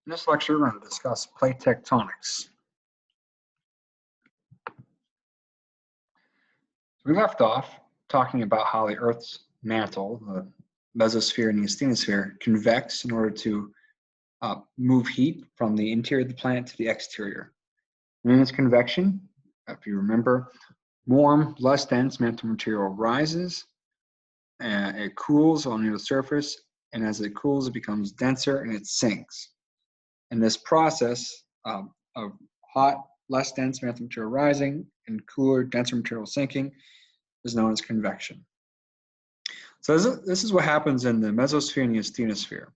In this lecture, we're going to discuss plate tectonics. We left off talking about how the Earth's mantle, the mesosphere and the asthenosphere, convex in order to move heat from the interior of the planet to the exterior. And in this convection, if you remember, warm, less dense mantle material rises, and it cools on the surface, and as it cools, it becomes denser and it sinks. And this process of hot, less dense mantle material rising and cooler, denser material sinking is known as convection. So this is what happens in the mesosphere and the asthenosphere.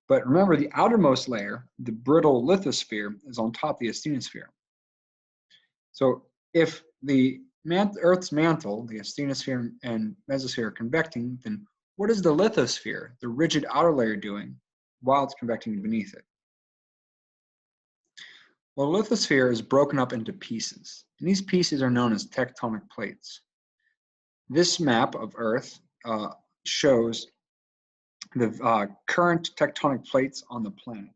But remember, the outermost layer, the brittle lithosphere, is on top of the asthenosphere. So if the Earth's mantle, the asthenosphere and mesosphere, are convecting, then what is the lithosphere, the rigid outer layer, doing while it's convecting beneath it? Well, the lithosphere is broken up into pieces, and these pieces are known as tectonic plates. This map of Earth shows the current tectonic plates on the planet.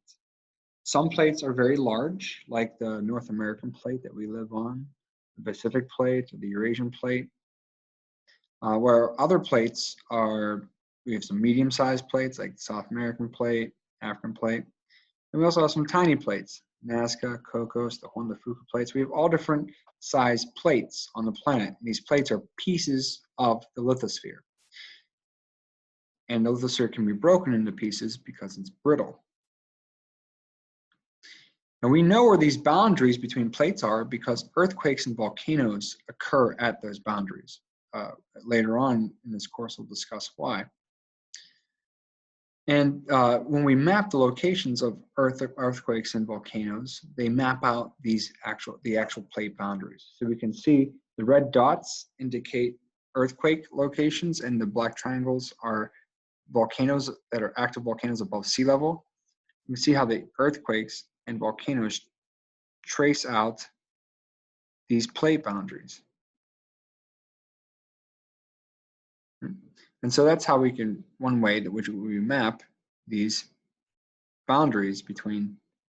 Some plates are very large, like the North American plate that we live on, the Pacific plate, or the Eurasian plate, where other plates we have some medium-sized plates like the South American plate, African plate, and we also have some tiny plates, Nazca, Cocos, the Juan de Fuca plates. We have all different size plates on the planet. And these plates are pieces of the lithosphere. And the lithosphere can be broken into pieces because it's brittle. And we know where these boundaries between plates are because earthquakes and volcanoes occur at those boundaries. Later on in this course, we'll discuss why. And when we map the locations of earthquakes and volcanoes, they map out the actual plate boundaries. So we can see the red dots indicate earthquake locations, and the black triangles are volcanoes that are active volcanoes above sea level. You can see how the earthquakes and volcanoes trace out these plate boundaries. And so that's how we can, one way that which we map these boundaries between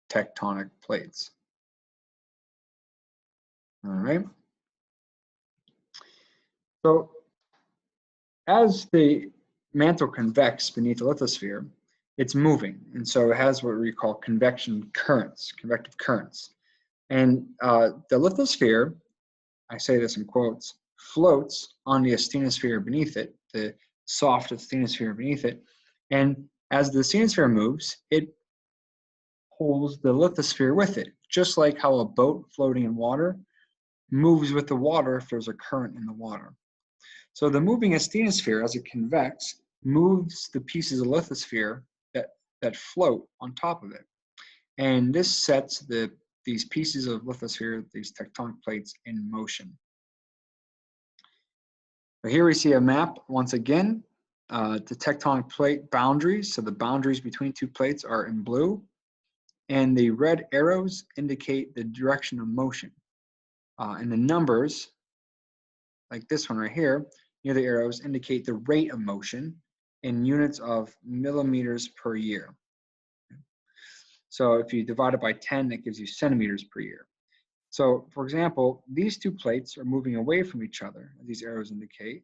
tectonic plates. All right. So as the mantle convects beneath the lithosphere, it's moving. And so it has what we call convection currents, convective currents. And the lithosphere, I say this in quotes, floats on the asthenosphere beneath it, the soft asthenosphere beneath it. And as the asthenosphere moves, it pulls the lithosphere with it, just like how a boat floating in water moves with the water if there's a current in the water. So the moving asthenosphere, as it convects, moves the pieces of lithosphere that float on top of it. And this sets these pieces of lithosphere, these tectonic plates, in motion. So here we see a map once again. The tectonic plate boundaries, so the boundaries between two plates are in blue, and the red arrows indicate the direction of motion. And the numbers, like this one right here, near the arrows, indicate the rate of motion in units of millimeters per year. So if you divide it by 10, that gives you centimeters per year. So for example, these two plates are moving away from each other, as these arrows indicate,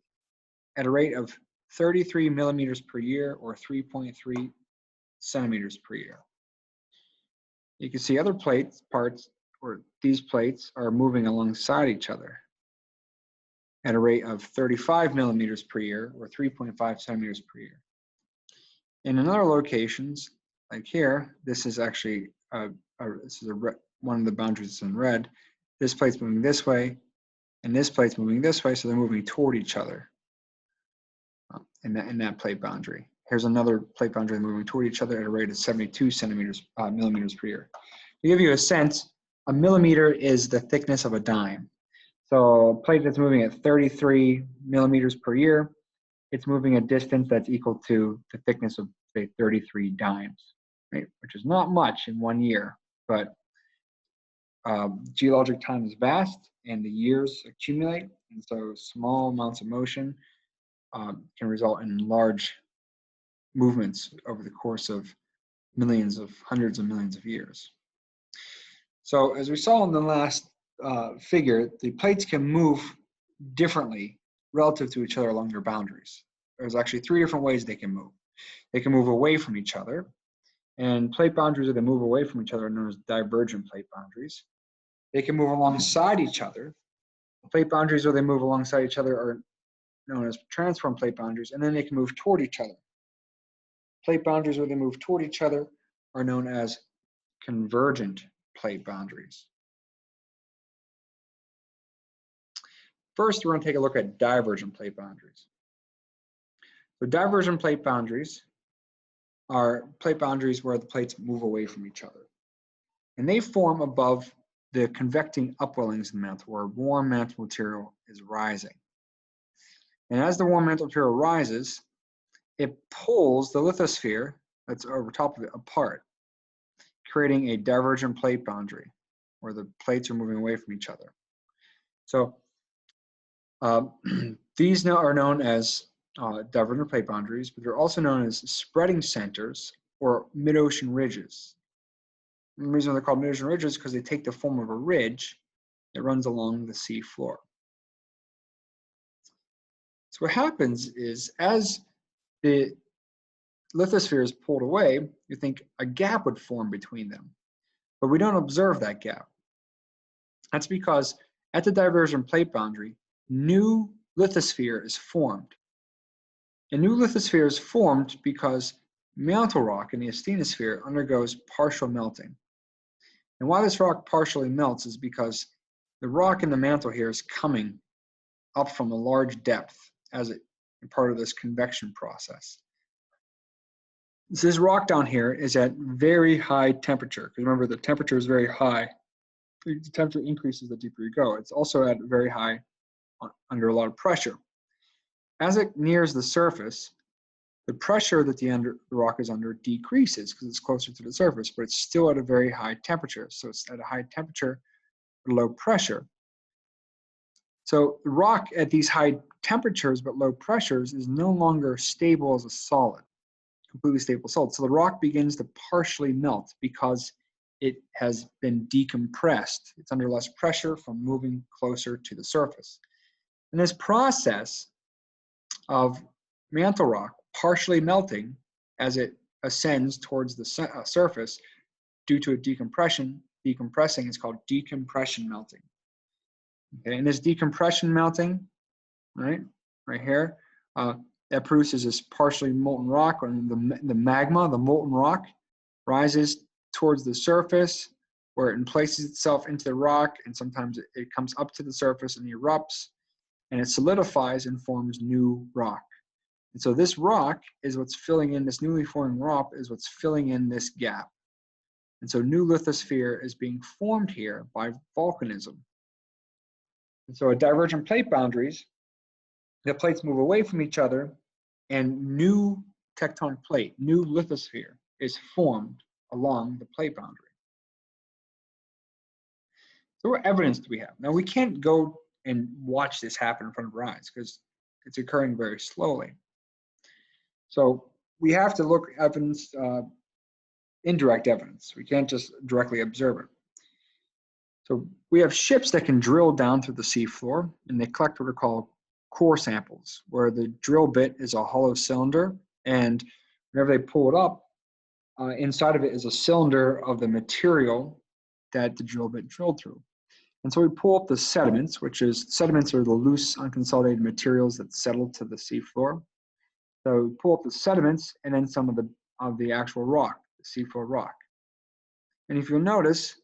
at a rate of 33 millimeters per year, or 3.3 centimeters per year. You can see other parts, or these plates are moving alongside each other at a rate of 35 millimeters per year, or 3.5 centimeters per year. And in other locations, like here, this is actually one of the boundaries in red. This plate's moving this way, and this plate's moving this way, so they're moving toward each other in that plate boundary. Here's another plate boundary moving toward each other at a rate of 72 millimeters per year. To give you a sense, a millimeter is the thickness of a dime. So a plate that's moving at 33 millimeters per year, it's moving a distance that's equal to the thickness of, say, 33 dimes, right? Which is not much in 1 year, but geologic time is vast and the years accumulate, and so small amounts of motion can result in large movements over the course of hundreds of millions of years. So as we saw in the last figure, the plates can move differently relative to each other along their boundaries. There's actually 3 different ways they can move. They can move away from each other, and plate boundaries that move away from each other are known as divergent plate boundaries. They can move alongside each other. Plate boundaries where they move alongside each other are known as transform plate boundaries, and then they can move toward each other. Plate boundaries where they move toward each other are known as convergent plate boundaries. First, we're going to take a look at divergent plate boundaries. So divergent plate boundaries are plate boundaries where the plates move away from each other. And they form above the convecting upwellings in the mantle, where warm mantle material is rising. And as the warm mantle material rises, it pulls the lithosphere that's over top of it apart, creating a divergent plate boundary, where the plates are moving away from each other. So these now are known as divergent plate boundaries, but they're also known as spreading centers or mid-ocean ridges. And the reason they're called mid-ocean ridges is because they take the form of a ridge that runs along the sea floor. So what happens is, as the lithosphere is pulled away, you think a gap would form between them, but we don't observe that gap. That's because at the divergent plate boundary, new lithosphere is formed. A new lithosphere is formed because mantle rock in the asthenosphere undergoes partial melting. And why this rock partially melts is because the rock in the mantle here is coming up from a large depth as part of this convection process. This rock down here is at very high temperature, because remember, the temperature is very high. The temperature increases the deeper you go. It's also at very high under a lot of pressure. As it nears the surface, the pressure that the rock is under decreases because it's closer to the surface, but it's still at a very high temperature. So it's at a high temperature, low pressure. So the rock at these high temperatures but low pressures is no longer stable as a solid, completely stable solid. So the rock begins to partially melt because it has been decompressed. It's under less pressure from moving closer to the surface. And this process of mantle rock partially melting as it ascends towards the surface due to a decompressing is called decompression melting. Okay, and this decompression melting, right here, that produces this partially molten rock, and the magma, the molten rock, rises towards the surface, where it places itself into the rock, and sometimes it comes up to the surface and erupts, and it solidifies and forms new rock. And so this rock is what's filling in, this newly formed rock is what's filling in this gap. And so new lithosphere is being formed here by volcanism. And so at divergent plate boundaries, the plates move away from each other, and new tectonic plate, new lithosphere is formed along the plate boundary. So what evidence do we have? Now, we can't go and watch this happen in front of our eyes because it's occurring very slowly. So we have to look at evidence, indirect evidence. We can't just directly observe it. So we have ships that can drill down through the seafloor, and they collect what are called core samples, where the drill bit is a hollow cylinder, and whenever they pull it up, inside of it is a cylinder of the material that the drill bit drilled through. And so we pull up the sediments, sediments are the loose, unconsolidated materials that settle to the seafloor. So we pull up the sediments and then some of the actual rock, the seafloor rock. And if you'll notice,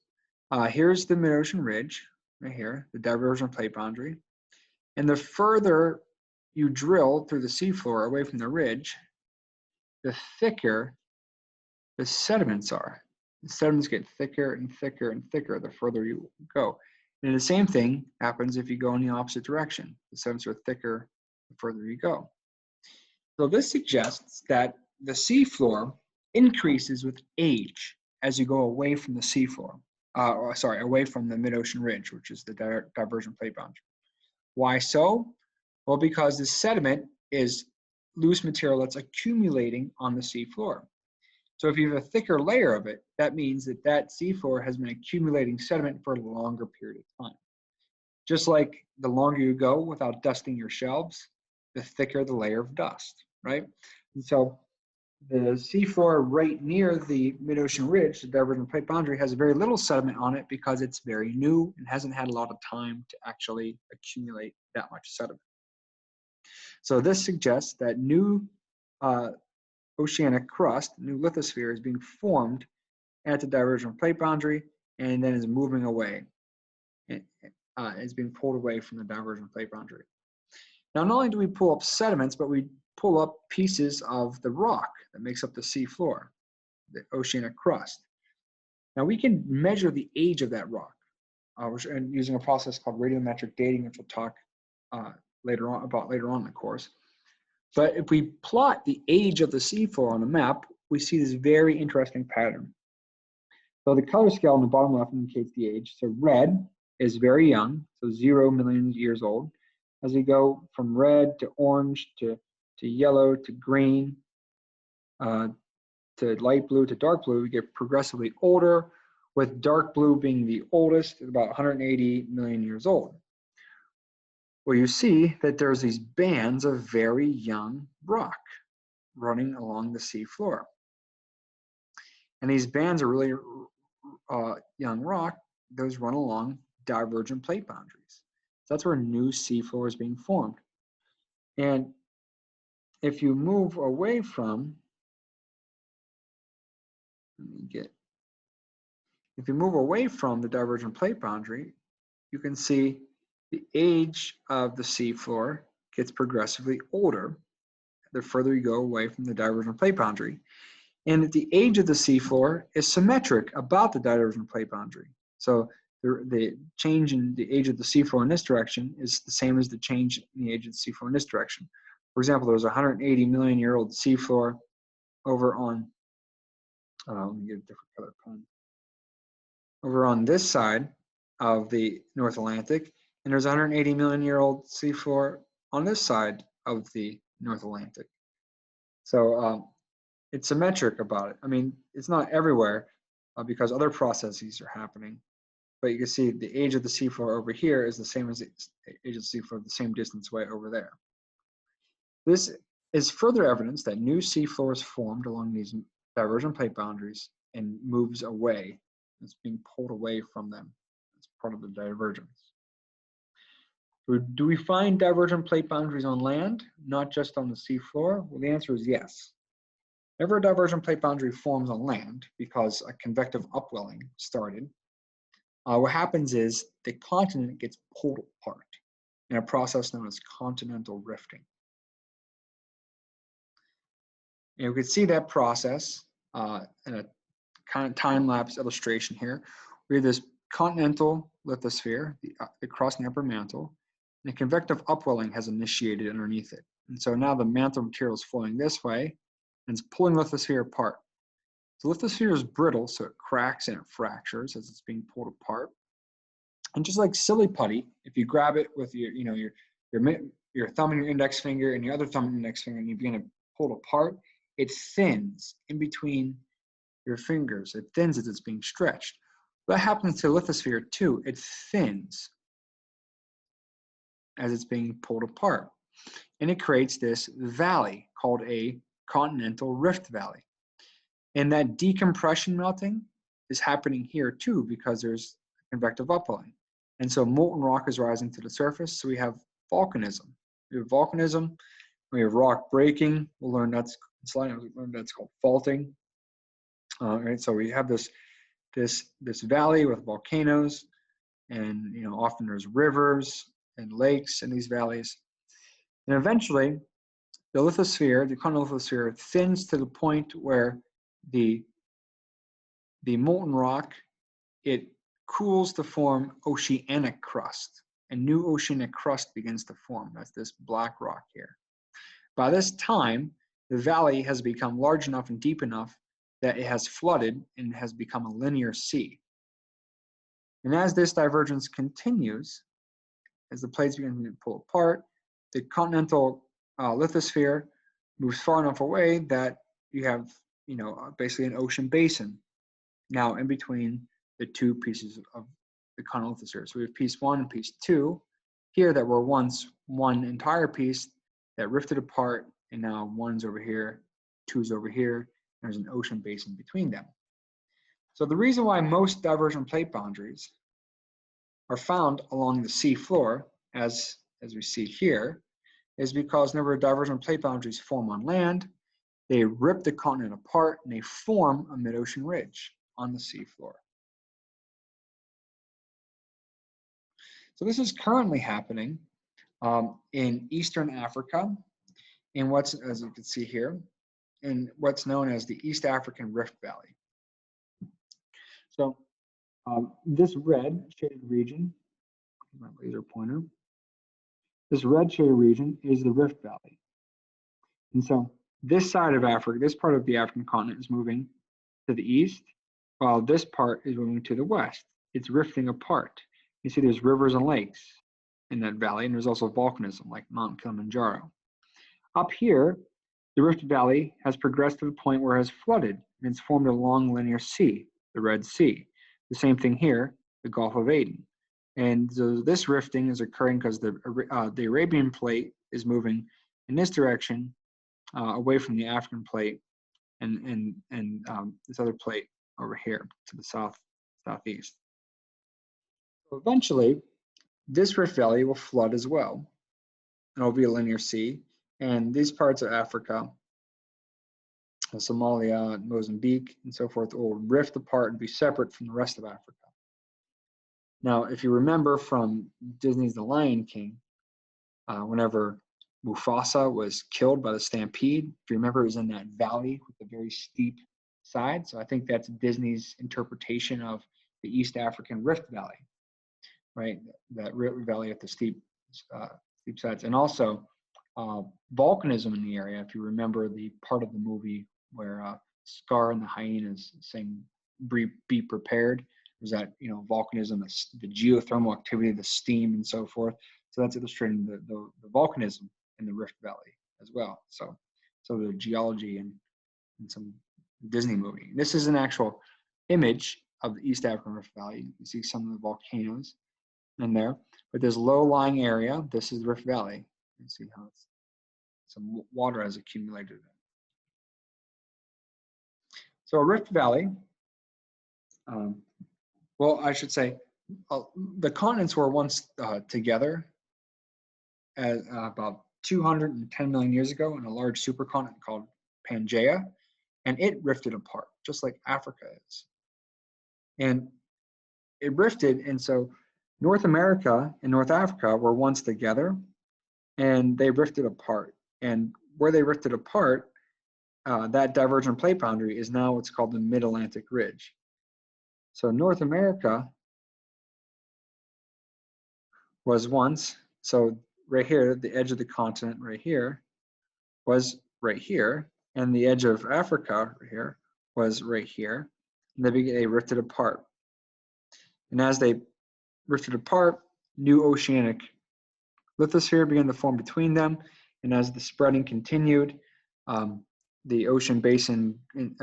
here's the mid-ocean ridge, right here, the divergent plate boundary. And the further you drill through the seafloor away from the ridge, the thicker the sediments are. The sediments get thicker and thicker and thicker the further you go. And the same thing happens if you go in the opposite direction. The sediments are thicker the further you go. So this suggests that the seafloor increases with age as you go away from the seafloor. Away from the mid-ocean ridge, which is the divergent plate boundary. Why so? Well, because the sediment is loose material that's accumulating on the seafloor. So if you have a thicker layer of it, that means that that seafloor has been accumulating sediment for a longer period of time. Just like the longer you go without dusting your shelves, the thicker the layer of dust, right? And so the seafloor right near the mid-ocean ridge, the divergent plate boundary, has very little sediment on it because it's very new and hasn't had a lot of time to actually accumulate that much sediment. So this suggests that new oceanic crust, new lithosphere, is being formed at the divergent plate boundary and then is moving away. Is being pulled away from the divergent plate boundary. Now, not only do we pull up sediments, but we pull up pieces of the rock that makes up the seafloor, the oceanic crust. Now, we can measure the age of that rock using a process called radiometric dating, which we'll talk later on in the course. But if we plot the age of the seafloor on a map, we see this very interesting pattern. So the color scale on the bottom left indicates the age. So red is very young, so 0 million years old. As we go from red to orange to yellow to green to light blue to dark blue, we get progressively older, with dark blue being the oldest, about 180 million years old. Well, you see that there's these bands of very young rock running along the seafloor. And these bands are really young rock. Those run along divergent plate boundaries. So that's where new seafloor is being formed. And if you move away from, if you move away from the divergent plate boundary, you can see the age of the seafloor gets progressively older the further you go away from the divergent plate boundary. And the age of the seafloor is symmetric about the divergent plate boundary. So the change in the age of the seafloor in this direction is the same as the change in the age of the seafloor in this direction. For example, there's a 180 million year old seafloor over on, let me get a different color pen, over on this side of the North Atlantic, and there's a 180 million year old seafloor on this side of the North Atlantic. So it's symmetric about it. I mean, it's not everywhere because other processes are happening. But you can see the age of the seafloor over here is the same as the age of the seafloor the same distance away over there. This is further evidence that new seafloor is formed along these divergent plate boundaries and moves away. It's being pulled away from them. It's part of the divergence. Do we find divergent plate boundaries on land, not just on the seafloor? Well, the answer is yes. Whenever a divergent plate boundary forms on land because a convective upwelling started, what happens is the continent gets pulled apart in a process known as continental rifting. And we can see that process in a kind of time-lapse illustration here. We have this continental lithosphere, the crust and upper mantle, and a convective upwelling has initiated underneath it. And so now the mantle material is flowing this way, and it's pulling lithosphere apart. The lithosphere is brittle, so it cracks and it fractures as it's being pulled apart. And just like silly putty, if you grab it with your thumb and your index finger and your other thumb and index finger, and you begin to pull it apart, it thins in between your fingers. It thins as it's being stretched. That happens to lithosphere too. It thins as it's being pulled apart. And it creates this valley called a continental rift valley. And that decompression melting is happening here too because there's convective upwelling. And so molten rock is rising to the surface. So we have volcanism. We have volcanism. We have rock breaking. We'll learn that's called faulting. Right. So we have this valley with volcanoes, and often there's rivers and lakes in these valleys. And eventually, the lithosphere, the continental lithosphere, thins to the point where the molten rock, it cools to form oceanic crust, and new oceanic crust begins to form. That's this black rock here. By this time, the valley has become large enough and deep enough that it has flooded and has become a linear sea. And as this divergence continues, as the plates begin to pull apart, the continental lithosphere moves far enough away that you have basically an ocean basin now in between the two pieces of the continental lithosphere. So we have piece 1 and piece 2 here that were once one entire piece that rifted apart, and now 1's over here, 2's over here. There's an ocean basin between them. So the reason why most divergent plate boundaries are found along the sea floor, as we see here, is because whenever divergent plate boundaries form on land, they rip the continent apart and they form a mid-ocean ridge on the sea floor. So this is currently happening in Eastern Africa, in what's, as you can see here, in what's known as the East African Rift Valley. So this red shaded region, my laser pointer, this red shaded region is the Rift Valley. And so this side of Africa, this part of the African continent is moving to the east, while this part is moving to the west. It's rifting apart. You see there's rivers and lakes in that valley, and there's also volcanism like Mount Kilimanjaro. Up here, the Rift Valley has progressed to the point where it has flooded, and it's formed a long linear sea, the Red Sea. The same thing here, the Gulf of Aden. And so this rifting is occurring because the Arabian plate is moving in this direction, away from the African plate, and this other plate over here to the southeast. So eventually, this Rift Valley will flood as well. It'll be a linear sea, and these parts of Africa, Somalia, Mozambique, and so forth, will rift apart and be separate from the rest of Africa. Now, if you remember from Disney's The Lion King, whenever Mufasa was killed by the stampede, if you remember, it was in that valley with a very steep side. So I think that's Disney's interpretation of the East African Rift Valley, right? That Rift Valley at the steep sides. And also volcanism in the area. If you remember the part of the movie where Scar and the hyenas saying, "Be prepared." There's that, volcanism, the geothermal activity, the steam, and so forth. So that's illustrating the volcanism in the Rift Valley as well. So the geology in some Disney movie. This is an actual image of the East African Rift Valley. You can see some of the volcanoes in there, but this low-lying area, this is the Rift Valley. You can see how some water has accumulated. So a Rift Valley, well, I should say, the continents were once together at about 210 million years ago in a large supercontinent called Pangaea, and it rifted apart, just like Africa is. And it rifted, and so North America and North Africa were once together, and they rifted apart. And where they rifted apart, that divergent plate boundary is now what's called the Mid-Atlantic Ridge. So North America was once, so right here, the edge of the continent right here was right here, and the edge of Africa right here was right here, and they rifted apart. And as they rifted apart, new Oceanic Lithosphere began to form between them, and as the spreading continued, the ocean basin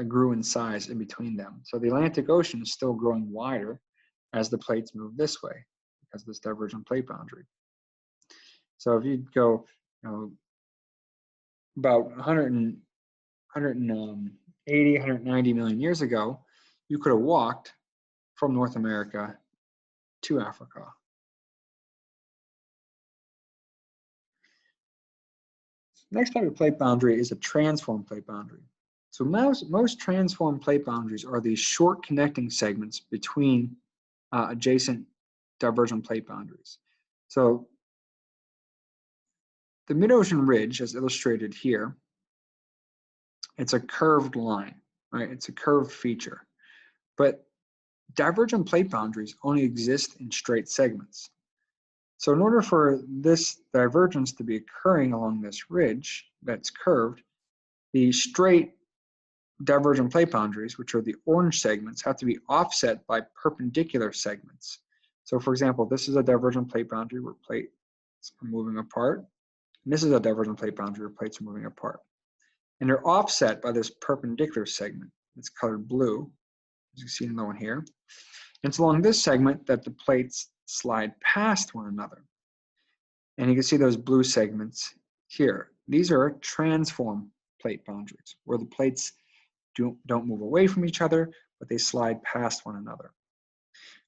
grew in size in between them. So the Atlantic Ocean is still growing wider as the plates move this way because of this divergent plate boundary. So if you go, about 180, 190 million years ago, you could have walked from North America to Africa. Next type of plate boundary is a transform plate boundary. So most transform plate boundaries are these short connecting segments between adjacent divergent plate boundaries. So the mid-ocean ridge, as illustrated here, it's a curved line, right? It's a curved feature. But divergent plate boundaries only exist in straight segments. So in order for this divergence to be occurring along this ridge that's curved, the straight divergent plate boundaries, which are the orange segments, have to be offset by perpendicular segments. So for example, this is a divergent plate boundary where plates are moving apart. And this is a divergent plate boundary where plates are moving apart. And they're offset by this perpendicular segment. It's colored blue, as you see in the one here. And it's along this segment that the plates slide past one another. And you can see those blue segments here. These are transform plate boundaries, where the plates don't move away from each other, but they slide past one another.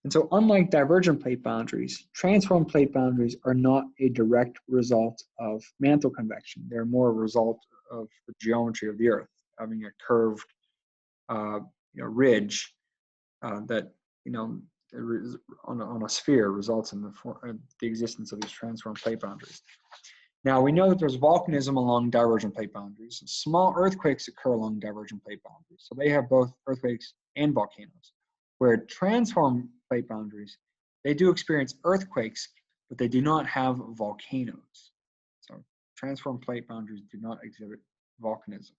And so unlike divergent plate boundaries, transform plate boundaries are not a direct result of mantle convection. They're more a result of the geometry of the Earth, having a curved ridge that, on a sphere results in the existence of these transform plate boundaries. Now, we know that there's volcanism along divergent plate boundaries. Small earthquakes occur along divergent plate boundaries. So they have both earthquakes and volcanoes. Where transform plate boundaries, they do experience earthquakes, but they do not have volcanoes. So transform plate boundaries do not exhibit volcanism.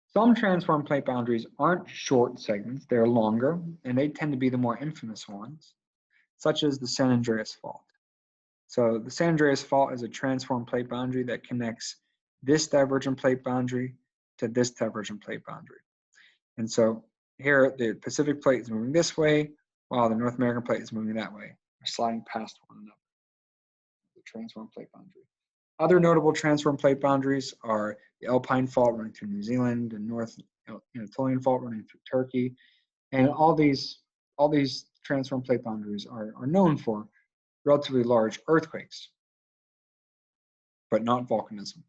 Some transform plate boundaries aren't short segments, they're longer, and they tend to be the more infamous ones, such as the San Andreas Fault. So the San Andreas Fault is a transform plate boundary that connects this divergent plate boundary to this divergent plate boundary. And so here the Pacific plate is moving this way, while the North American plate is moving that way. They're sliding past one another, the transform plate boundary. Other notable transform plate boundaries are the Alpine Fault running through New Zealand, and North Anatolian Fault running through Turkey. And all these transform plate boundaries are known for relatively large earthquakes, but not volcanism.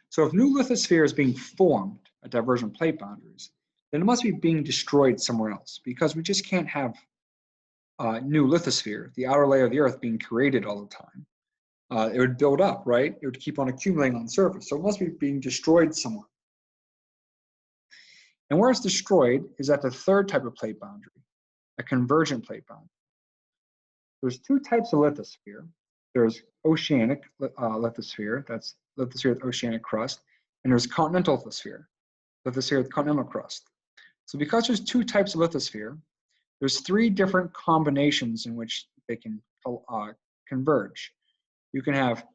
So if new lithosphere is being formed at divergent plate boundaries, then it must be being destroyed somewhere else, because we just can't have new lithosphere, the outer layer of the Earth, being created all the time. It would build up, right? It would keep on accumulating on the surface. So it must be being destroyed somewhere. And where it's destroyed is at the third type of plate boundary, a convergent plate boundary. There's two types of lithosphere. There's oceanic lithosphere, that's lithosphere with oceanic crust, and there's continental lithosphere with continental crust. So because there's two types of lithosphere, there's three different combinations in which they can converge. You can have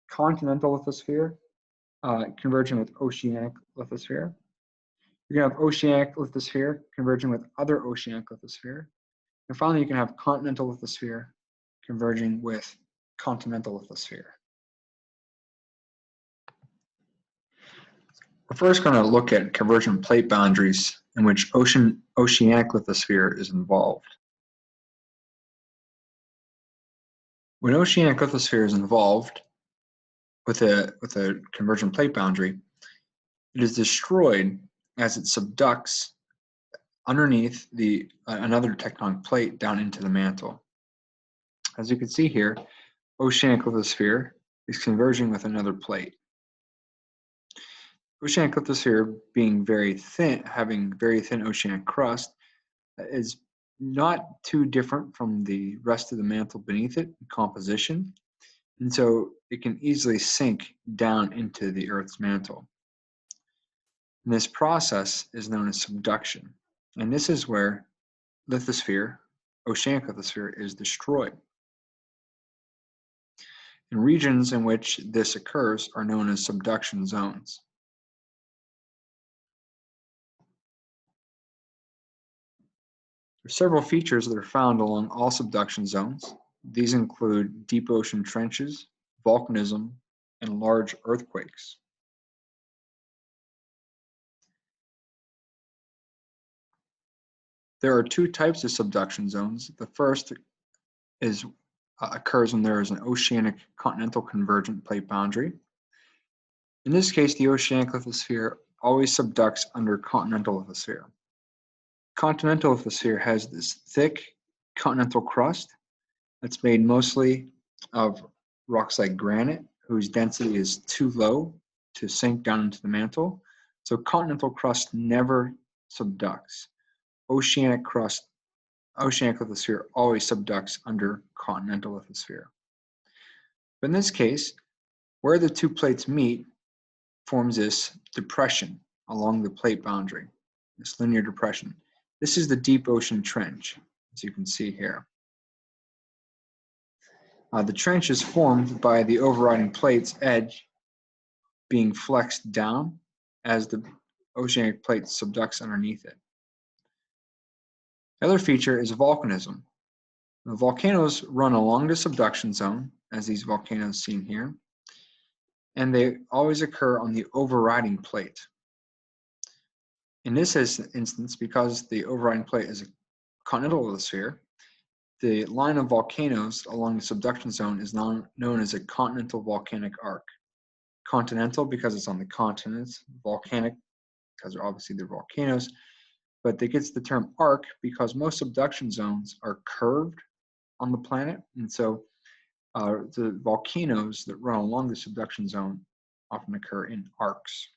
continental lithosphere converging with oceanic lithosphere. You can have oceanic lithosphere converging with other oceanic lithosphere. And finally, you can have continental lithosphere converging with continental lithosphere. We're first going to look at convergent plate boundaries in which oceanic lithosphere is involved. When oceanic lithosphere is involved with a convergent plate boundary, it is destroyed as it subducts underneath another tectonic plate down into the mantle. As you can see here, oceanic lithosphere is converging with another plate. Oceanic lithosphere being very thin, having very thin oceanic crust, is not too different from the rest of the mantle beneath it in composition, and so it can easily sink down into the Earth's mantle. And this process is known as subduction, and this is where lithosphere, oceanic lithosphere, is destroyed. And regions in which this occurs are known as subduction zones. There are several features that are found along all subduction zones. These include deep ocean trenches, volcanism, and large earthquakes. There are two types of subduction zones. The first occurs when there is an Oceanic-Continental Convergent plate boundary. In this case, the oceanic lithosphere always subducts under continental lithosphere. Continental lithosphere has this thick continental crust that's made mostly of rocks like granite, whose density is too low to sink down into the mantle. So continental crust never subducts. Oceanic lithosphere always subducts under continental lithosphere. But in this case, where the two plates meet forms this depression along the plate boundary, this linear depression. This is the deep ocean trench, as you can see here. The trench is formed by the overriding plate's edge being flexed down as the oceanic plate subducts underneath it. The other feature is volcanism. The volcanoes run along the subduction zone, as these volcanoes seen here, and they always occur on the overriding plate. In this instance, because the overriding plate is a continental lithosphere, the line of volcanoes along the subduction zone is known as a continental volcanic arc. Continental because it's on the continents, volcanic because obviously they're volcanoes, but it gets the term arc because most subduction zones are curved on the planet, and so the volcanoes that run along the subduction zone often occur in arcs.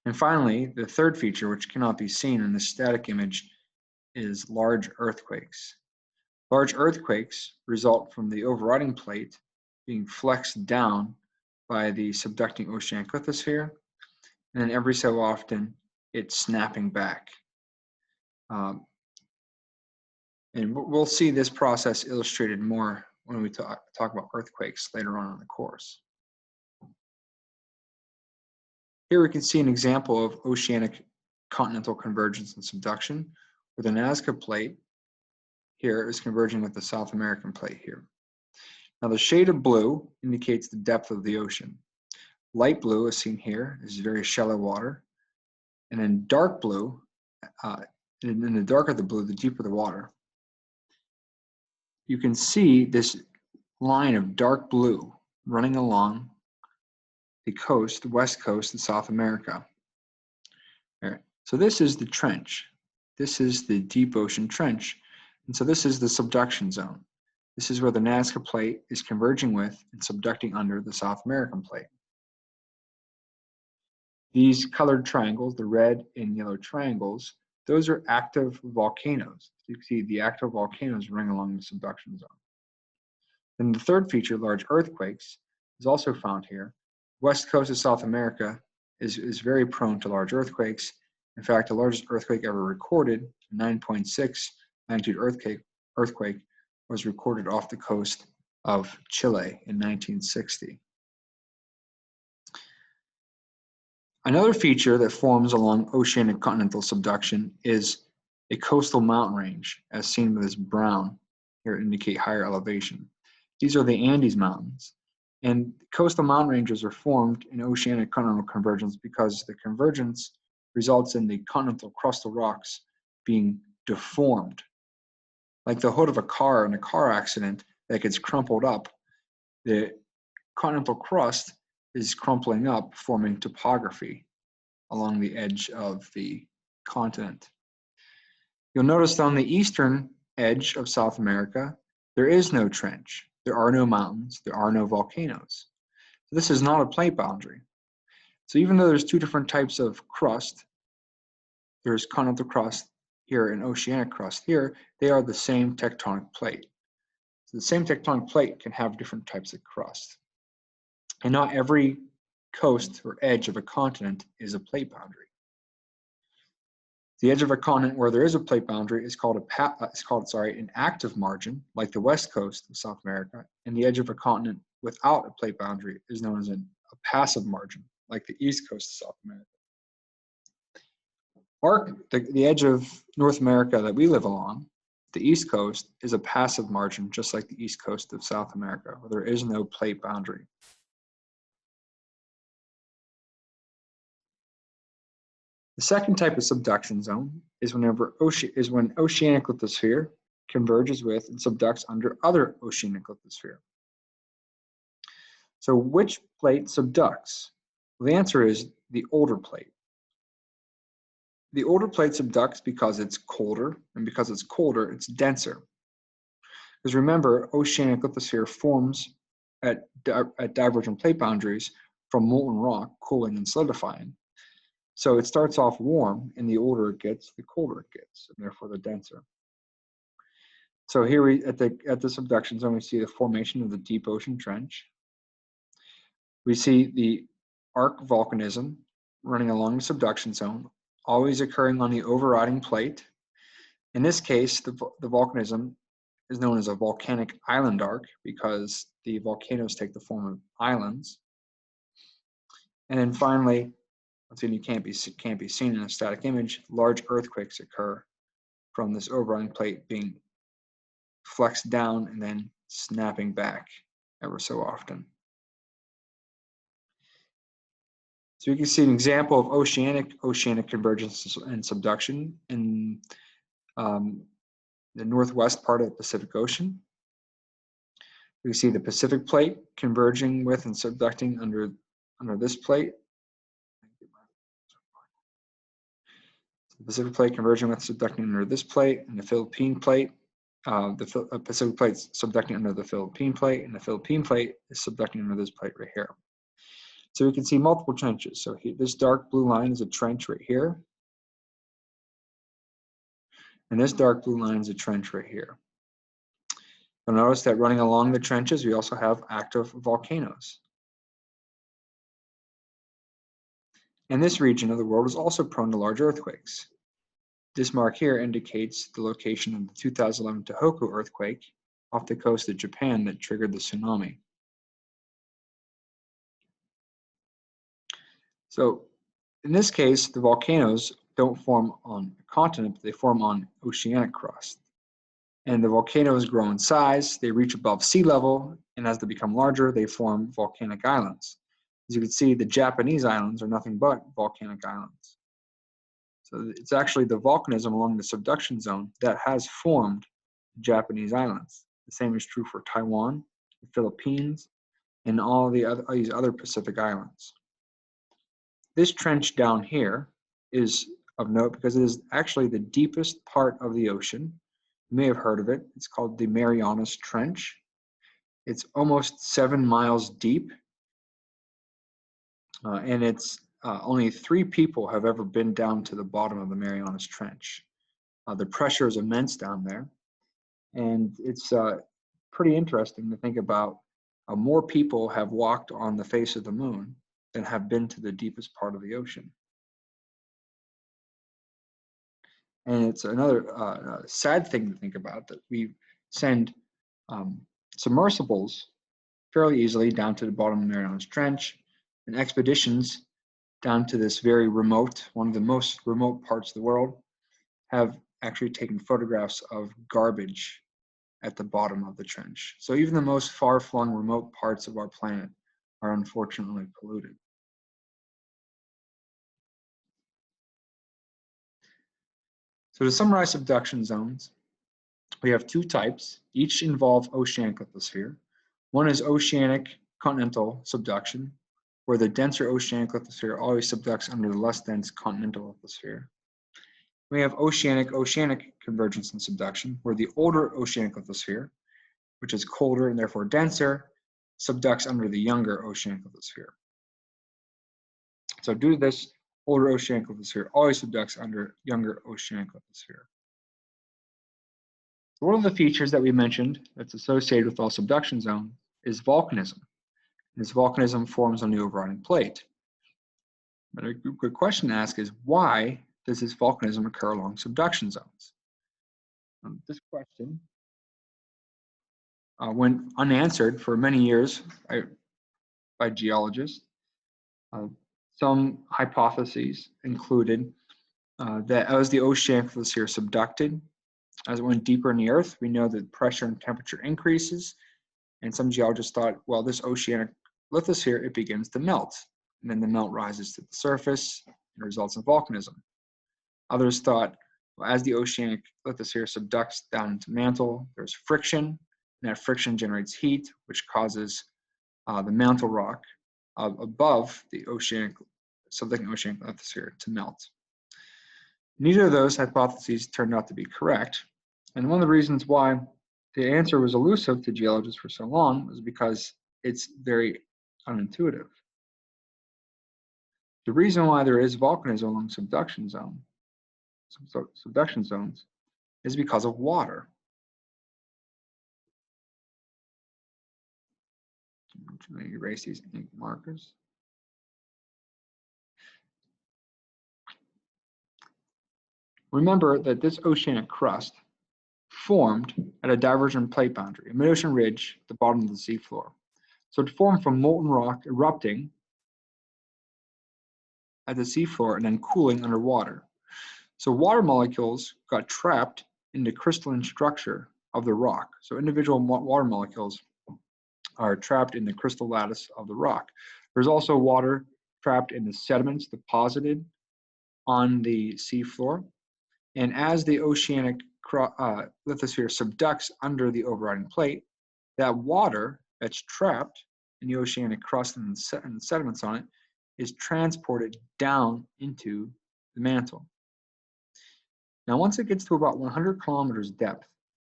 And finally, the third feature, which cannot be seen in the static image, is large earthquakes. Large earthquakes result from the overriding plate being flexed down by the subducting oceanic lithosphere, and then every so often it's snapping back. And we'll see this process illustrated more when we talk about earthquakes later on in the course. Here we can see an example of oceanic-continental convergence and subduction, where the Nazca Plate here is converging with the South American plate here. Now the shade of blue indicates the depth of the ocean. Light blue, as seen here, is very shallow water. And then dark blue, and the darker the blue, the deeper the water. You can see this line of dark blue running along the coast, the west coast of South America. All right. So this is the trench. This is the deep ocean trench. And so this is the subduction zone. This is where the Nazca Plate is converging with and subducting under the South American plate. These colored triangles, the red and yellow triangles, those are active volcanoes. You can see the active volcanoes running along the subduction zone. Then the third feature, large earthquakes, is also found here. West coast of South America is very prone to large earthquakes. In fact, the largest earthquake ever recorded, 9.6 magnitude earthquake, was recorded off the coast of Chile in 1960. Another feature that forms along oceanic continental subduction is a coastal mountain range, as seen with this brown here to indicate higher elevation. These are the Andes Mountains. And coastal mountain ranges are formed in oceanic continental convergence because the convergence results in the continental crustal rocks being deformed. Like the hood of a car in a car accident that gets crumpled up, the continental crust is crumpling up, forming topography along the edge of the continent. You'll notice on the eastern edge of South America, there is no trench. There are no mountains, there are no volcanoes. So this is not a plate boundary. So even though there's two different types of crust, there's continental crust here and oceanic crust here, they are the same tectonic plate. So the same tectonic plate can have different types of crust. And not every coast or edge of a continent is a plate boundary. The edge of a continent where there is a plate boundary is called an active margin, like the west coast of South America, and the edge of a continent without a plate boundary is known as a passive margin, like the east coast of South America. The edge of North America that we live along, the east coast, is a passive margin, just like the east coast of South America, where there is no plate boundary. The second type of subduction zone is when oceanic lithosphere converges with and subducts under other oceanic lithosphere. So which plate subducts? Well, the answer is the older plate. The older plate subducts because it's colder, and because it's colder, it's denser. Because remember, oceanic lithosphere forms at divergent plate boundaries from molten rock cooling and solidifying. So it starts off warm, and the older it gets, the colder it gets, and therefore the denser. So here at the subduction zone, we see the formation of the deep ocean trench. We see the arc volcanism running along the subduction zone, always occurring on the overriding plate. In this case, the volcanism is known as a volcanic island arc because the volcanoes take the form of islands. And then finally, something you can't be seen in a static image, large earthquakes occur from this overriding plate being flexed down and then snapping back ever so often. So you can see an example of oceanic convergence and subduction in the northwest part of the Pacific Ocean. You see the Pacific Plate converging with and subducting under this plate. The Pacific Plate converging with subducting under this plate, and the Philippine Plate. The Pacific Plate subducting under the Philippine Plate, and the Philippine Plate is subducting under this plate right here. So we can see multiple trenches. So this dark blue line is a trench right here. And this dark blue line is a trench right here. You'll notice that running along the trenches, we also have active volcanoes. And this region of the world is also prone to large earthquakes. This mark here indicates the location of the 2011 Tohoku earthquake off the coast of Japan that triggered the tsunami. So in this case, the volcanoes don't form on a continent, but they form on oceanic crust. And the volcanoes grow in size, they reach above sea level, and as they become larger, they form volcanic islands. As you can see, the Japanese islands are nothing but volcanic islands. So it's actually the volcanism along the subduction zone that has formed Japanese islands. The same is true for Taiwan, the Philippines, and all these other Pacific islands. This trench down here is of note because it is actually the deepest part of the ocean. You may have heard of it. It's called the Marianas Trench. It's almost 7 miles deep, and it's only 3 people have ever been down to the bottom of the Marianas Trench. The pressure is immense down there, and it's pretty interesting to think about. More people have walked on the face of the moon than have been to the deepest part of the ocean. And it's another sad thing to think about, that we send submersibles fairly easily down to the bottom of the Marianas Trench, and expeditions down to this very remote, one of the most remote parts of the world, have actually taken photographs of garbage at the bottom of the trench. So even the most far-flung remote parts of our planet are unfortunately polluted. So to summarize subduction zones, we have 2 types. Each involve oceanic lithosphere. One is Oceanic-Continental subduction, where the denser oceanic lithosphere always subducts under the less dense continental lithosphere. We have oceanic convergence and subduction, where the older oceanic lithosphere, which is colder and therefore denser, subducts under the younger oceanic lithosphere. So due to this, older oceanic lithosphere always subducts under younger oceanic lithosphere. So one of the features that we mentioned that's associated with all subduction zones is volcanism. This volcanism forms on the overriding plate. But a good question to ask is, why does this volcanism occur along subduction zones? This question went unanswered for many years by geologists. Some hypotheses included that as the oceanic lithosphere subducted, as it went deeper in the Earth, we know that pressure and temperature increases, and some geologists thought, well, this oceanic lithosphere, it begins to melt, and then the melt rises to the surface and results in volcanism. Others thought, well, as the oceanic lithosphere subducts down into mantle, there's friction, and that friction generates heat, which causes the mantle rock above the subducting oceanic lithosphere to melt. Neither of those hypotheses turned out to be correct, and one of the reasons why the answer was elusive to geologists for so long was because it's very unintuitive. The reason why there is volcanism along subduction zones is because of water. Let me erase these ink markers. Remember that this oceanic crust formed at a divergent plate boundary, a mid-ocean ridge at the bottom of the seafloor. So it formed from molten rock erupting at the seafloor and then cooling underwater. So water molecules got trapped in the crystalline structure of the rock. So individual water molecules are trapped in the crystal lattice of the rock. There's also water trapped in the sediments deposited on the seafloor. And as the oceanic lithosphere subducts under the overriding plate, that water that's trapped in the oceanic crust and the sediments on it is transported down into the mantle. Now, once it gets to about 100 kilometers depth,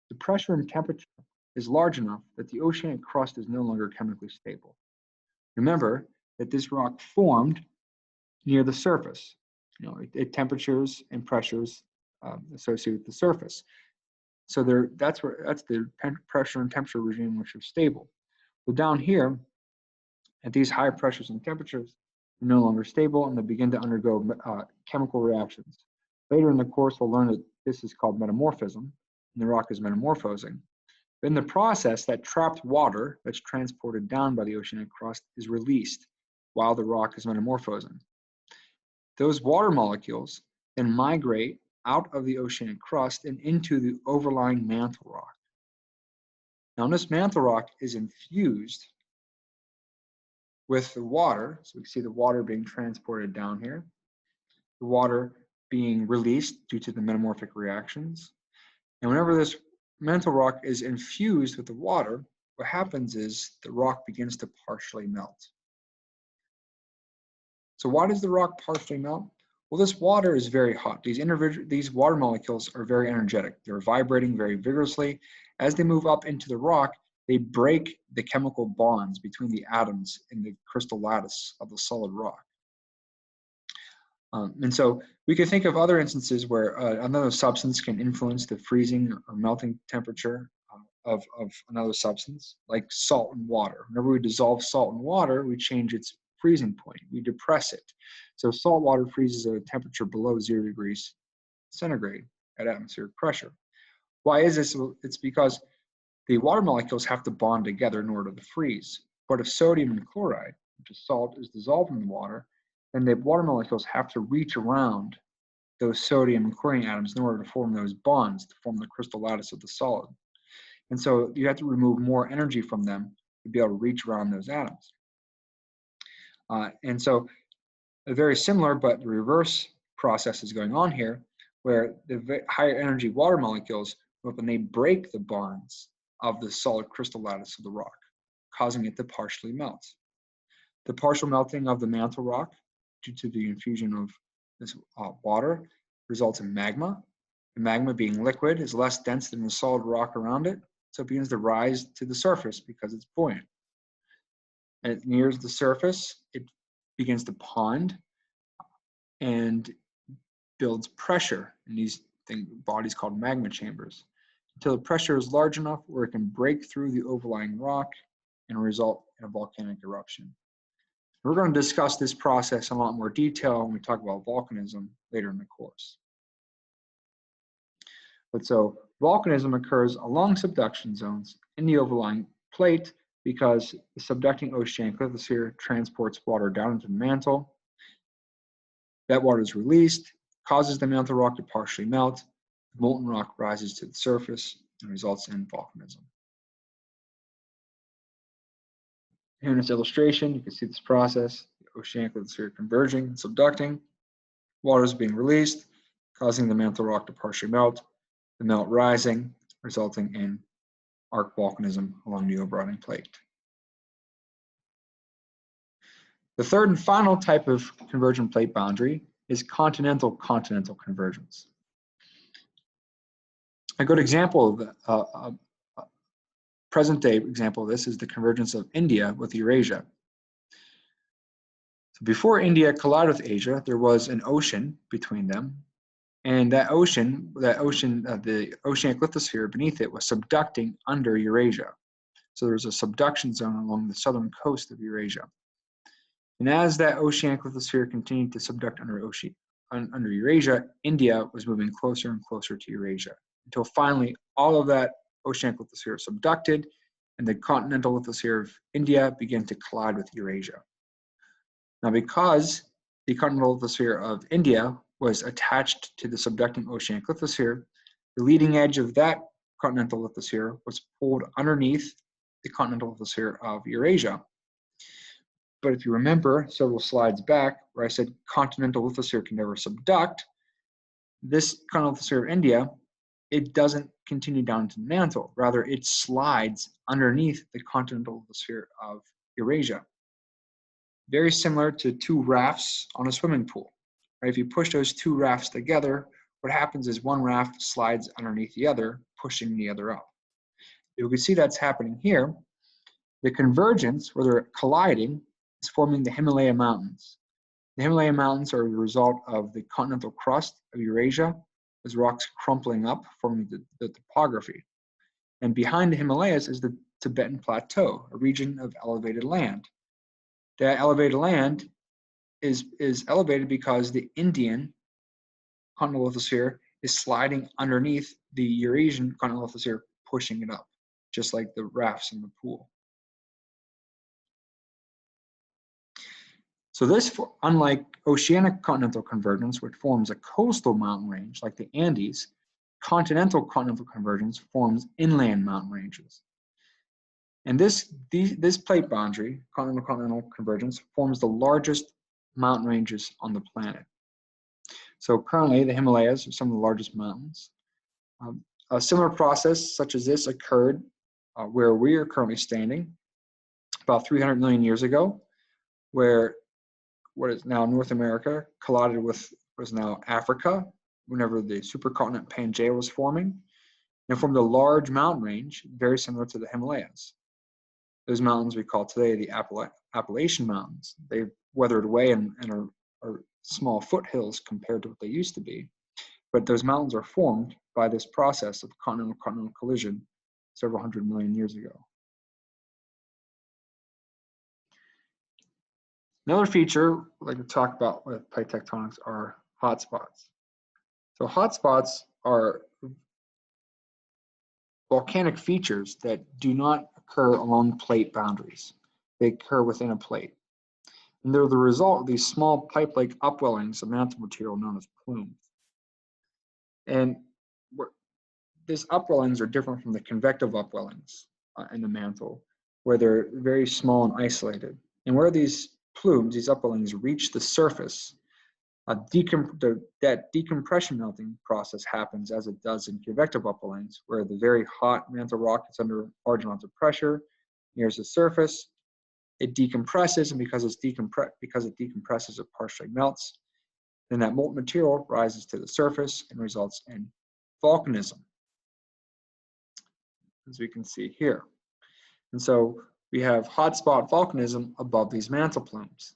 the pressure and temperature is large enough that the oceanic crust is no longer chemically stable. Remember that this rock formed near the surface, at temperatures and pressures associated with the surface. So that's the pressure and temperature regime which are stable. Well, down here, at these high pressures and temperatures, they're no longer stable and they begin to undergo chemical reactions. Later in the course, we'll learn that this is called metamorphism, and the rock is metamorphosing. In the process, that trapped water that's transported down by the oceanic crust is released while the rock is metamorphosing. Those water molecules then migrate out of the oceanic crust and into the overlying mantle rock. Now, this mantle rock is infused with the water, so we see the water being transported down here, the water being released due to the metamorphic reactions. And whenever this mantle rock is infused with the water, what happens is the rock begins to partially melt. So why does the rock partially melt? Well, this water is very hot. These water molecules are very energetic. They're vibrating very vigorously. As they move up into the rock, they break the chemical bonds between the atoms in the crystal lattice of the solid rock. And so we can think of other instances where another substance can influence the freezing or melting temperature of another substance, like salt and water. Whenever we dissolve salt in water, we change its freezing point. We depress it. So salt water freezes at a temperature below 0 degrees centigrade at atmospheric pressure. Why is this? It's because the water molecules have to bond together in order to freeze. But if sodium and chloride, which is salt, is dissolved in the water, then the water molecules have to reach around those sodium and chlorine atoms in order to form those bonds, to form the crystal lattice of the solid. And so you have to remove more energy from them to be able to reach around those atoms. And so a very similar but the reverse process is going on here, where the higher energy water molecules, when they break the bonds of the solid crystal lattice of the rock, causing it to partially melt. The partial melting of the mantle rock due to the infusion of this water results in magma. The magma, being liquid, is less dense than the solid rock around it, so it begins to rise to the surface because it's buoyant. And it nears the surface, it begins to pond and builds pressure in these bodies called magma chambers, until the pressure is large enough where it can break through the overlying rock and result in a volcanic eruption. We're going to discuss this process in a lot more detail when we talk about volcanism later in the course. But so volcanism occurs along subduction zones in the overlying plate because the subducting oceanic lithosphere transports water down into the mantle. That water is released, causes the mantle rock to partially melt. The molten rock rises to the surface and results in volcanism. Here in this illustration, you can see this process: the oceanic lithosphere converging and subducting. Water is being released, causing the mantle rock to partially melt. The melt rising, resulting in arc volcanism along the overriding plate. The third and final type of convergent plate boundary is continental-continental convergence. A good example of present-day example of this is the convergence of India with Eurasia. So before India collided with Asia, there was an ocean between them, and the oceanic lithosphere beneath it was subducting under Eurasia. So there was a subduction zone along the southern coast of Eurasia. And as that oceanic lithosphere continued to subduct under Eurasia, India was moving closer and closer to Eurasia. until finally all of that oceanic lithosphere subducted, and the continental lithosphere of India began to collide with Eurasia. Now, because the continental lithosphere of India was attached to the subducting oceanic lithosphere, the leading edge of that continental lithosphere was pulled underneath the continental lithosphere of Eurasia. But if you remember several slides back where I said continental lithosphere can never subduct, this continental lithosphere of India, it doesn't continue down to the mantle. Rather, it slides underneath the continental lithosphere of Eurasia. Very similar to two rafts on a swimming pool. Right? If you push those two rafts together, what happens is one raft slides underneath the other, pushing the other up. You can see that's happening here. The convergence, where they're colliding, is forming the Himalaya Mountains. The Himalaya Mountains are the result of the continental crust of Eurasia, as rocks crumpling up, forming the topography. And behind the Himalayas is the Tibetan Plateau, a region of elevated land. That elevated land is elevated because the Indian continental lithosphere is sliding underneath the Eurasian continental lithosphere, pushing it up, just like the rafts in the pool. So this, unlike Oceanic-Continental Convergence, which forms a coastal mountain range like the Andes, Continental-Continental Convergence forms inland mountain ranges. And this plate boundary, Continental-Continental Convergence, forms the largest mountain ranges on the planet. So currently, the Himalayas are some of the largest mountains. A similar process such as this occurred where we are currently standing about 300 million years ago, where what is now North America collided with what is now Africa, whenever the supercontinent Pangaea was forming, and formed a large mountain range very similar to the Himalayas. Those mountains we call today the Appalachian Mountains. They've weathered away and are small foothills compared to what they used to be. But those mountains are formed by this process of continental-continental collision several hundred million years ago. Another feature I'd like to talk about with plate tectonics are hotspots. So hotspots are volcanic features that do not occur along plate boundaries. They occur within a plate. And they're the result of these small pipe-like upwellings of mantle material known as plumes. And these upwellings are different from the convective upwellings in the mantle, where they're very small and isolated. And where these plumes, these upwellings, reach the surface, that decompression melting process happens as it does in convective upwellings, where the very hot mantle rock is under large amounts of pressure, nears the surface, it decompresses, and because it decompresses, it partially melts. Then that molten material rises to the surface and results in volcanism, as we can see here. And so we have hotspot volcanism above these mantle plumes.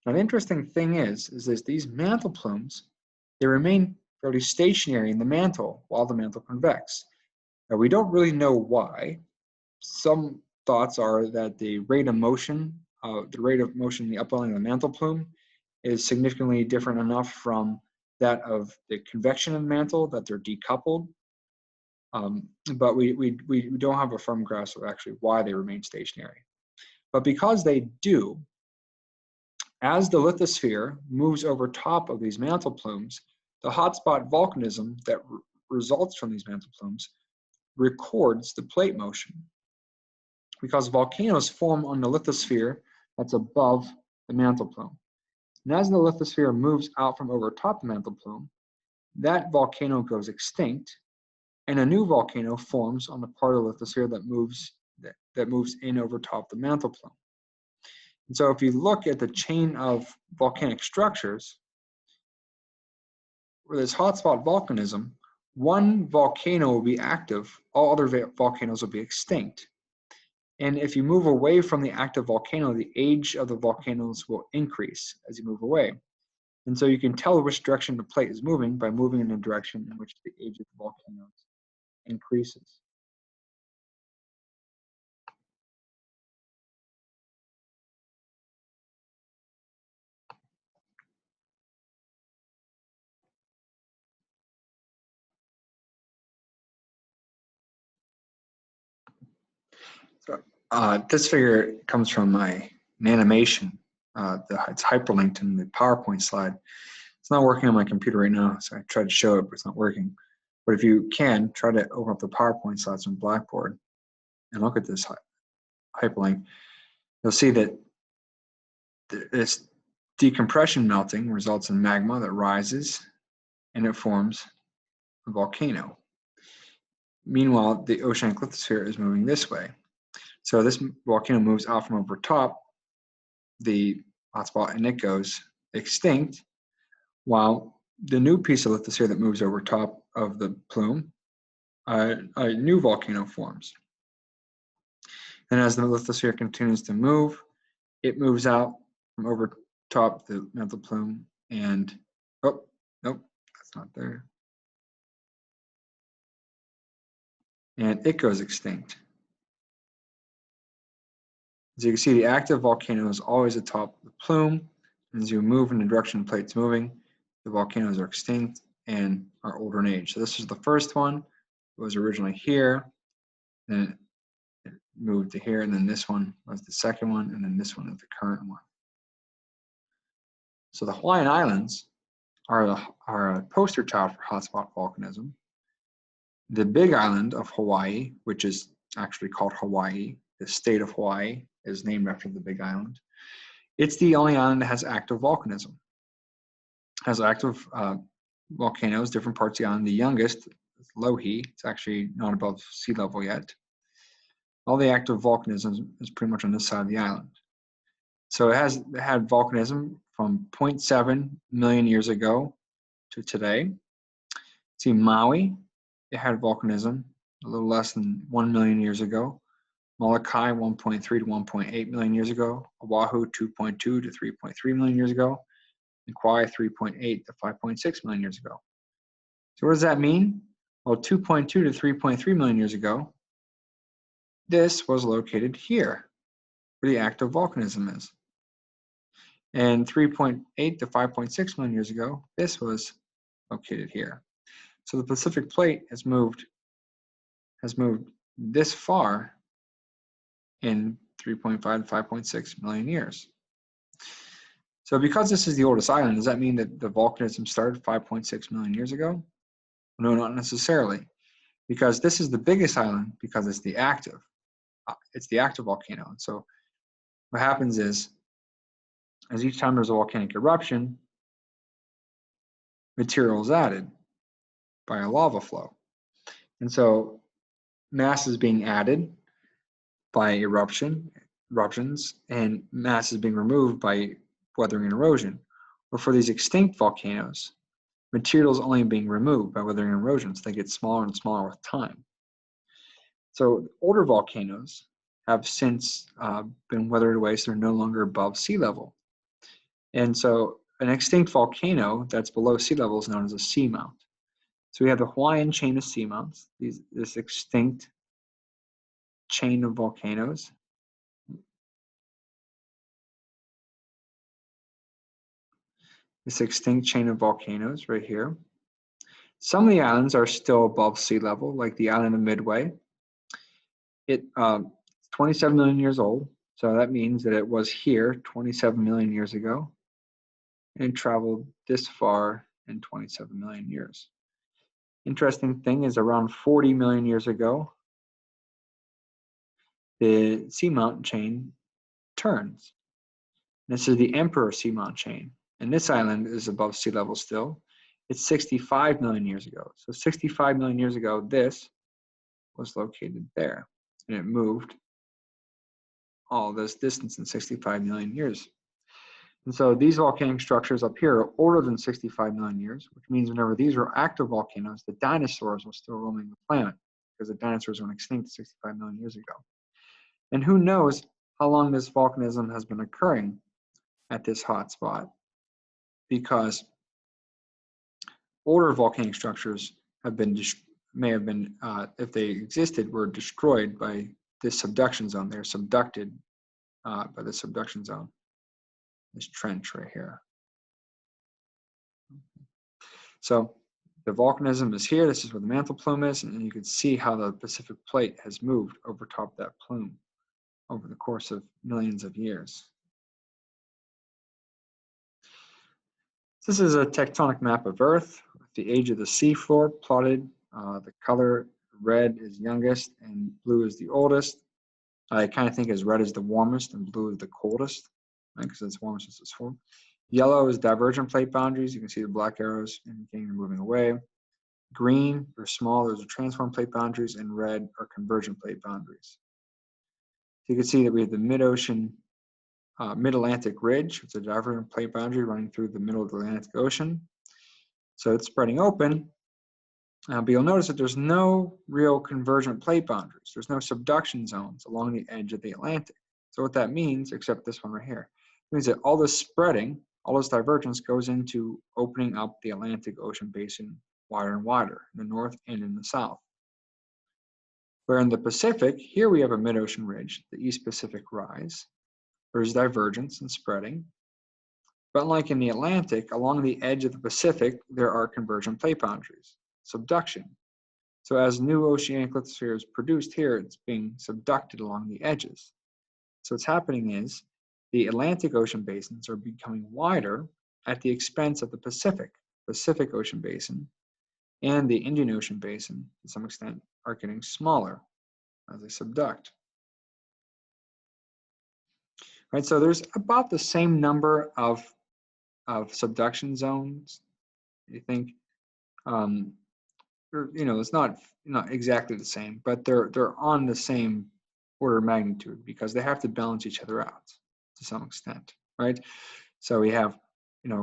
Now, the interesting thing is these mantle plumes, they remain fairly stationary in the mantle while the mantle convects. Now, we don't really know why. Some thoughts are that the rate of motion in the upwelling of the mantle plume is significantly different enough from that of the convection of the mantle that they're decoupled. But we don't have a firm grasp of actually why they remain stationary. But because they do, as the lithosphere moves over top of these mantle plumes, the hotspot volcanism that results from these mantle plumes records the plate motion, because volcanoes form on the lithosphere that's above the mantle plume. And as the lithosphere moves out from over top the mantle plume, that volcano goes extinct, and a new volcano forms on the part of the lithosphere that moves in over top the mantle plume. And so if you look at the chain of volcanic structures, where there's hotspot volcanism, one volcano will be active, all other volcanoes will be extinct. And if you move away from the active volcano, the age of the volcanoes will increase as you move away. And so you can tell which direction the plate is moving by moving in the direction in which the age of the volcanoes increases. This figure comes from an animation. It's hyperlinked in the PowerPoint slide. It's not working on my computer right now, so I tried to show it, but it's not working. But if you can, try to open up the PowerPoint slides on Blackboard and look at this hyperlink. You'll see that this decompression melting results in magma that rises and it forms a volcano. Meanwhile, the oceanic lithosphere is moving this way. So this volcano moves out from over top the hotspot and it goes extinct, while the new piece of lithosphere that moves over top of the plume, a new volcano forms. And as the lithosphere continues to move, it moves out from over top the mantle plume and, oh, nope, that's not there. And it goes extinct. As you can see, the active volcano is always atop the plume. As you move in the direction the plate's moving, the volcanoes are extinct and are older in age. So this is the first one. It was originally here, then it moved to here, and then this one was the second one, and then this one is the current one. So the Hawaiian Islands are a poster child for hotspot volcanism. The big island of Hawaii, which is actually called Hawaii, the state of Hawaii is named after the big island. It's the only island that has active volcanism. It has active volcanoes, different parts of the island. The youngest is Lohi. It's actually not above sea level yet. All the active volcanism is pretty much on this side of the island. So it had volcanism from 0.7 million years ago to today. See Maui, it had volcanism a little less than 1 million years ago. Molokai, 1.3 to 1.8 million years ago. Oahu, 2.2 to 3.3 million years ago. And Kauai, 3.8 to 5.6 million years ago. So what does that mean? Well, 2.2 to 3.3 million years ago, this was located here, where the active volcanism is. And 3.8 to 5.6 million years ago, this was located here. So the Pacific Plate has moved this far in 3.5 to 5.6 million years. So because this is the oldest island, does that mean that the volcanism started 5.6 million years ago? No, not necessarily, because this is the biggest island because it's the active volcano. And so what happens is, as each time there's a volcanic eruption, material is added by a lava flow. And so mass is being added by eruptions, and mass is being removed by weathering and erosion. Or for these extinct volcanoes, material is only being removed by weathering and erosion, so they get smaller and smaller with time. So older volcanoes have since been weathered away, so they're no longer above sea level. And so an extinct volcano that's below sea level is known as a seamount. So we have the Hawaiian chain of seamounts, this extinct chain of volcanoes. This extinct chain of volcanoes right here. Some of the islands are still above sea level, like the island of Midway. It's 27 million years old, so that means that it was here 27 million years ago and traveled this far in 27 million years. Interesting thing is around 40 million years ago, the seamount chain turns. This is the Emperor seamount chain, and this island is above sea level still. It's 65 million years ago. So 65 million years ago, this was located there, and it moved all this distance in 65 million years. And so these volcanic structures up here are older than 65 million years, which means whenever these were active volcanoes, the dinosaurs were still roaming the planet because the dinosaurs went extinct 65 million years ago. And who knows how long this volcanism has been occurring at this hot spot, because older volcanic structures may have been, if they existed, were destroyed by this subduction zone. They're subducted by the subduction zone, this trench right here. So the volcanism is here. This is where the mantle plume is, and you can see how the Pacific Plate has moved over top of that plume. over the course of millions of years. This is a tectonic map of Earth with the age of the seafloor plotted. The color red is youngest and blue is the oldest. I kind of think as red is the warmest and blue is the coldest, right? Because it's warmest as it's formed. Yellow is divergent plate boundaries. You can see the black arrows indicating they're moving away. Green or small, those are transform plate boundaries, and red are convergent plate boundaries. So you can see that we have the mid-ocean, mid-Atlantic ridge. It's a divergent plate boundary running through the middle of the Atlantic Ocean. So it's spreading open, but you'll notice that there's no real convergent plate boundaries. There's no subduction zones along the edge of the Atlantic. So what that means, except this one right here, means that all this spreading, all this divergence goes into opening up the Atlantic Ocean basin wider and wider in the north and in the south. Where in the Pacific, here we have a mid-ocean ridge, the East Pacific Rise. There's divergence and spreading. But unlike in the Atlantic, along the edge of the Pacific, there are convergent plate boundaries, subduction. So as new oceanic lithosphere is produced here, it's being subducted along the edges. So what's happening is the Atlantic Ocean basins are becoming wider at the expense of the Pacific Ocean basin, and the Indian Ocean basin, to some extent, are getting smaller as they subduct. Right, so there's about the same number of subduction zones. You think, it's not exactly the same, but they're on the same order of magnitude because they have to balance each other out to some extent, right? So we have,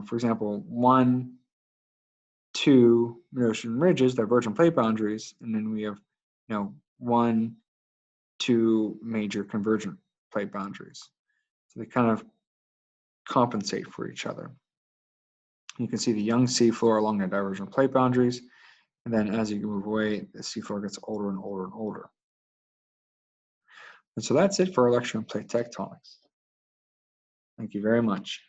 for example, 1, 2 mid-ocean ridges, divergent plate boundaries, and then we have, 1, 2 major convergent plate boundaries. So they kind of compensate for each other. You can see the young seafloor along the divergent plate boundaries, and then as you move away, the seafloor gets older and older and older. And so that's it for our lecture on plate tectonics. Thank you very much.